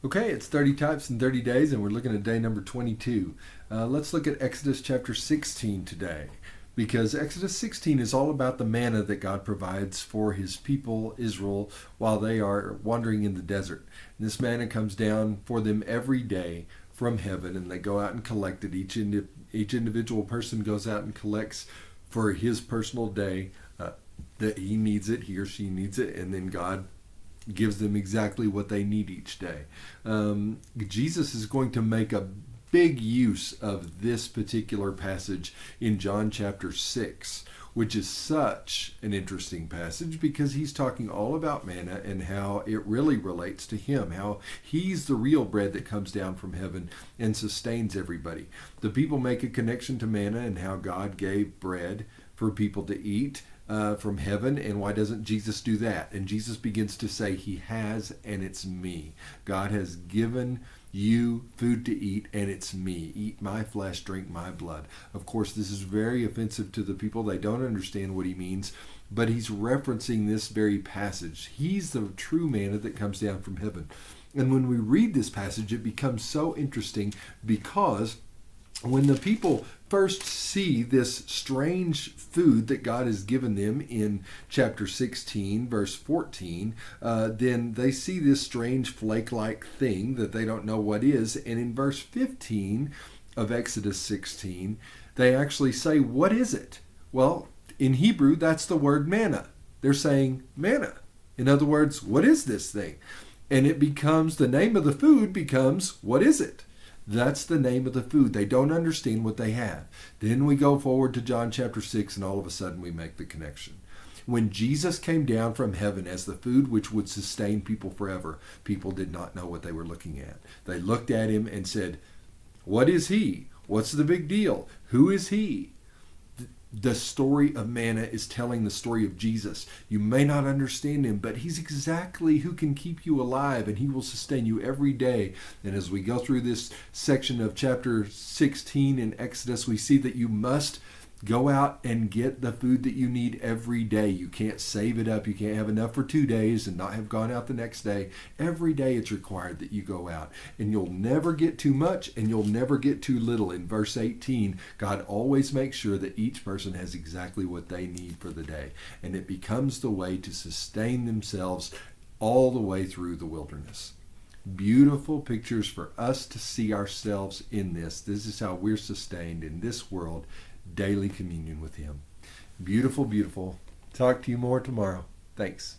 Okay, it's 30 types in 30 days, and we're looking at day number 22. Let's look at Exodus chapter 16 today, because Exodus 16 is all about the manna that God provides for his people, Israel, while they are wandering in the desert. And this manna comes down for them every day from heaven, and they go out and collect it. Each individual person goes out and collects for his personal day that he needs it, he or she needs it, and then God gives them exactly what they need each day. Jesus is going to make a big use of this particular passage in John chapter 6, which is such an interesting passage because he's talking all about manna and how it really relates to him, how he's the real bread that comes down from heaven and sustains everybody. The people make a connection to manna and how God gave bread for people to eat from heaven, and why doesn't Jesus do that? And Jesus begins to say he has, and it's me. God has given you food to eat, and it's me. Eat my flesh, drink my blood. Of course, this is very offensive to the people. They don't understand what he means, but he's referencing this very passage. He's the true manna that comes down from heaven. And when we read this passage, it becomes so interesting because when the people first see this strange food that God has given them in chapter 16, verse 14, then they see this strange flake-like thing that they don't know what is. And in verse 15 of Exodus 16, they actually say, what is it? Well, in Hebrew, that's the word manna. They're saying manna. In other words, what is this thing? And it becomes, the name of the food becomes, what is it? That's the name of the food. They don't understand what they have. Then we go forward to John chapter 6, and all of a sudden we make the connection. When Jesus came down from heaven as the food which would sustain people forever, people did not know what they were looking at. They looked at him and said, what is he? What's the big deal? Who is he? The story of manna is telling the story of Jesus. You may not understand him, but he's exactly who can keep you alive, and he will sustain you every day. And as we go through this section of chapter 16 in Exodus, we see that you must go out and get the food that you need every day. You can't save it up. You can't have enough for 2 days and not have gone out the next day. Every day it's required that you go out. And you'll never get too much and you'll never get too little. In verse 18, God always makes sure that each person has exactly what they need for the day. And it becomes the way to sustain themselves all the way through the wilderness. Beautiful pictures for us to see ourselves in this. This is how we're sustained in this world. Daily communion with him. Beautiful, beautiful. Talk to you more tomorrow. Thanks.